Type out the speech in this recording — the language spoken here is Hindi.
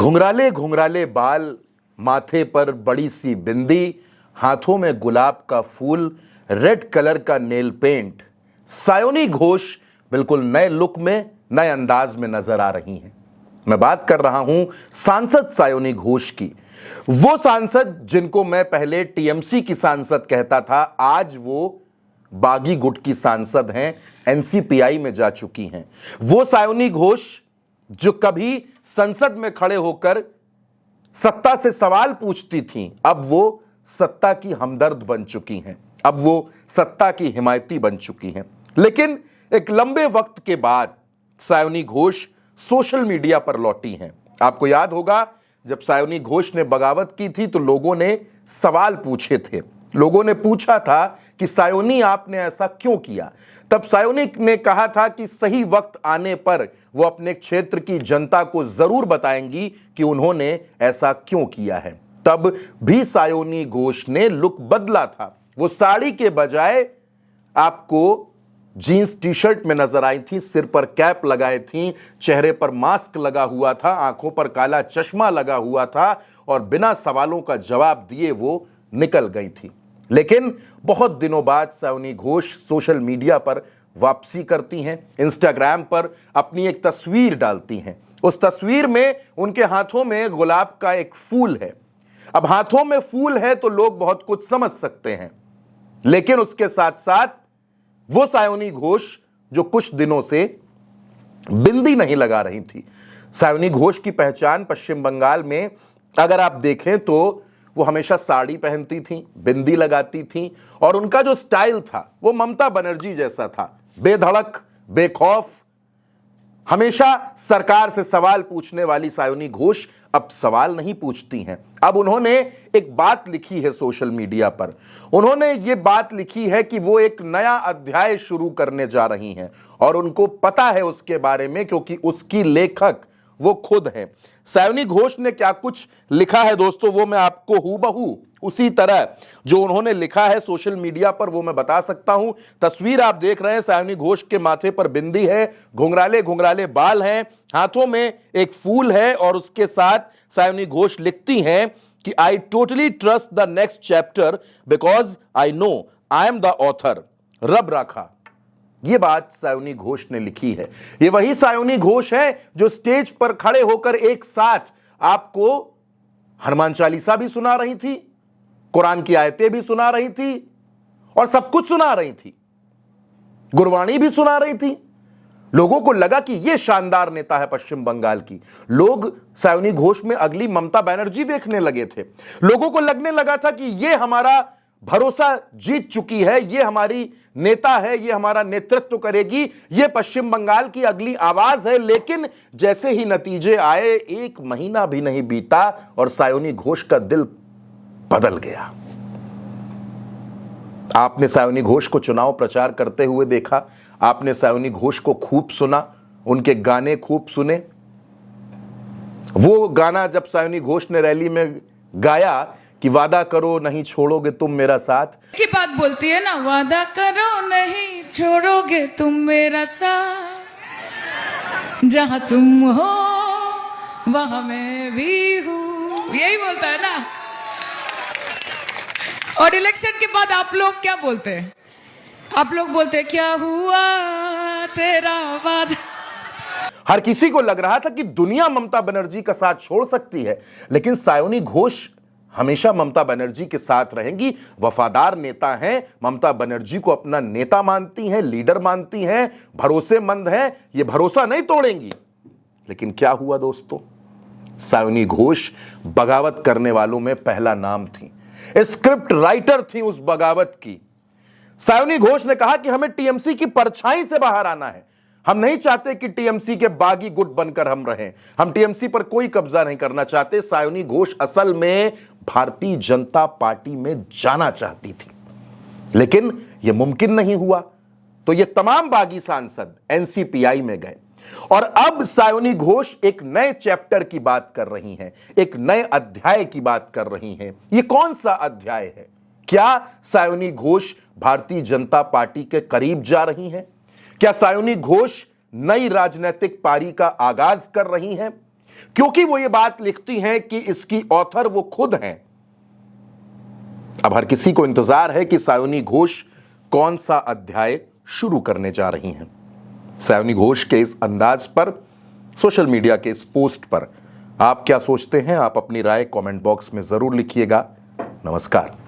घुंघराले घुंघराले बाल, माथे पर बड़ी सी बिंदी, हाथों में गुलाब का फूल, रेड कलर का नेल पेंट। सायोनी घोष बिल्कुल नए लुक में, नए अंदाज में नजर आ रही हैं। मैं बात कर रहा हूं सांसद सायोनी घोष की। वो सांसद जिनको मैं पहले टीएमसी की सांसद कहता था, आज वो बागी गुट की सांसद हैं, एनसीपीआई में जा चुकी हैं। वो सायोनी घोष जो कभी संसद में खड़े होकर सत्ता से सवाल पूछती थीं, अब वो सत्ता की हमदर्द बन चुकी हैं, अब वो सत्ता की हिमायती बन चुकी हैं। लेकिन एक लंबे वक्त के बाद सायोनी घोष सोशल मीडिया पर लौटी हैं। आपको याद होगा जब सायोनी घोष ने बगावत की थी तो लोगों ने सवाल पूछे थे। लोगों ने पूछा था कि सायोनी आपने ऐसा क्यों किया। तब सायोनी ने कहा था कि सही वक्त आने पर वो अपने क्षेत्र की जनता को जरूर बताएंगी कि उन्होंने ऐसा क्यों किया है। तब भी सायोनी घोष ने लुक बदला था। वो साड़ी के बजाय आपको जीन्स टी शर्ट में नजर आई थी, सिर पर कैप लगाए थी, चेहरे पर मास्क लगा हुआ था, आंखों पर काला चश्मा लगा हुआ था और बिना सवालों का जवाब दिए वो निकल गई थी। लेकिन बहुत दिनों बाद सायोनी घोष सोशल मीडिया पर वापसी करती हैं, इंस्टाग्राम पर अपनी एक तस्वीर डालती हैं। उस तस्वीर में उनके हाथों में गुलाब का एक फूल है। अब हाथों में फूल है तो लोग बहुत कुछ समझ सकते हैं, लेकिन उसके साथ साथ वो सायोनी घोष जो कुछ दिनों से बिंदी नहीं लगा रही थी। सायोनी घोष की पहचान पश्चिम बंगाल में अगर आप देखें तो वो हमेशा साड़ी पहनती थी, बिंदी लगाती थी और उनका जो स्टाइल था वो ममता बनर्जी जैसा था, बेधड़क, बेखौफ। हमेशा सरकार से सवाल पूछने वाली सायोनी घोष अब सवाल नहीं पूछती हैं। अब उन्होंने एक बात लिखी है सोशल मीडिया पर। उन्होंने ये बात लिखी है कि वो एक नया अध्याय शुरू करने जा रही हैं और उनको पता है उसके बारे में, क्योंकि उसकी लेखक वो खुद है। सायोनी घोष ने क्या कुछ लिखा है दोस्तों, वो मैं आपको हूबहू उसी तरह जो उन्होंने लिखा है सोशल मीडिया पर वो मैं बता सकता हूं। तस्वीर आप देख रहे हैं, सायोनी घोष के माथे पर बिंदी है, घुंघराले घुंघराले बाल हैं, हाथों में एक फूल है और उसके साथ सायोनी घोष लिखती हैं कि I totally trust the next chapter because I know I am the author, रब राखा। ये बात सायोनी घोष ने लिखी है। ये वही सायोनी घोष है जो स्टेज पर खड़े होकर एक साथ आपको हनुमान चालीसा भी सुना रही थी, कुरान की आयतें भी सुना रही थी और सब कुछ सुना रही थी, गुरबाणी भी सुना रही थी। लोगों को लगा कि यह शानदार नेता है पश्चिम बंगाल की। लोग सायोनी घोष में अगली ममता बनर्जी देखने लगे थे। लोगों को लगने लगा था कि यह हमारा भरोसा जीत चुकी है, ये हमारी नेता है, ये हमारा नेतृत्व करेगी, ये पश्चिम बंगाल की अगली आवाज है। लेकिन जैसे ही नतीजे आए, एक महीना भी नहीं बीता और सायोनी घोष का दिल बदल गया। आपने सायोनी घोष को चुनाव प्रचार करते हुए देखा, आपने सायोनी घोष को खूब सुना, उनके गाने खूब सुने। वो गाना जब सायोनी घोष ने रैली में गाया कि वादा करो नहीं छोड़ोगे तुम मेरा साथ, की बात बोलती है ना, वादा करो नहीं छोड़ोगे तुम मेरा साथ, जहां तुम हो वहां मैं भी हूं, यही बोलता है ना। और इलेक्शन के बाद आप लोग क्या बोलते हैं? आप लोग बोलते हैं क्या हुआ तेरा वादा। हर किसी को लग रहा था कि दुनिया ममता बनर्जी का साथ छोड़ सकती है, लेकिन सायोनी घोष हमेशा ममता बनर्जी के साथ रहेंगी। वफादार नेता हैं, ममता बनर्जी को अपना नेता मानती हैं, लीडर मानती हैं, भरोसेमंद हैं, ये भरोसा नहीं तोड़ेंगी। लेकिन क्या हुआ दोस्तों, सायोनी घोष बगावत करने वालों में पहला नाम थी, स्क्रिप्ट राइटर थी उस बगावत की। सायोनी घोष ने कहा कि हमें टीएमसी की परछाई से बाहर आना है। हम नहीं चाहते कि टीएमसी के बागी गुट बनकर हम रहें, हम टीएमसी पर कोई कब्जा नहीं करना चाहते। सायोनी घोष असल में भारतीय जनता पार्टी में जाना चाहती थी, लेकिन यह मुमकिन नहीं हुआ, तो ये तमाम बागी सांसद एनसीपीआई में गए और अब सायोनी घोष एक नए चैप्टर की बात कर रही हैं, एक नए अध्याय की बात कर रही हैं। ये कौन सा अध्याय है? क्या सायोनी घोष भारतीय जनता पार्टी के करीब जा रही हैं? क्या सायोनी घोष नई राजनीतिक पारी का आगाज कर रही हैं? क्योंकि वो ये बात लिखती हैं कि इसकी ऑथर वो खुद हैं। अब हर किसी को इंतजार है कि सायोनी घोष कौन सा अध्याय शुरू करने जा रही हैं। सायोनी घोष के इस अंदाज पर, सोशल मीडिया के इस पोस्ट पर आप क्या सोचते हैं? आप अपनी राय कमेंट बॉक्स में जरूर लिखिएगा। नमस्कार।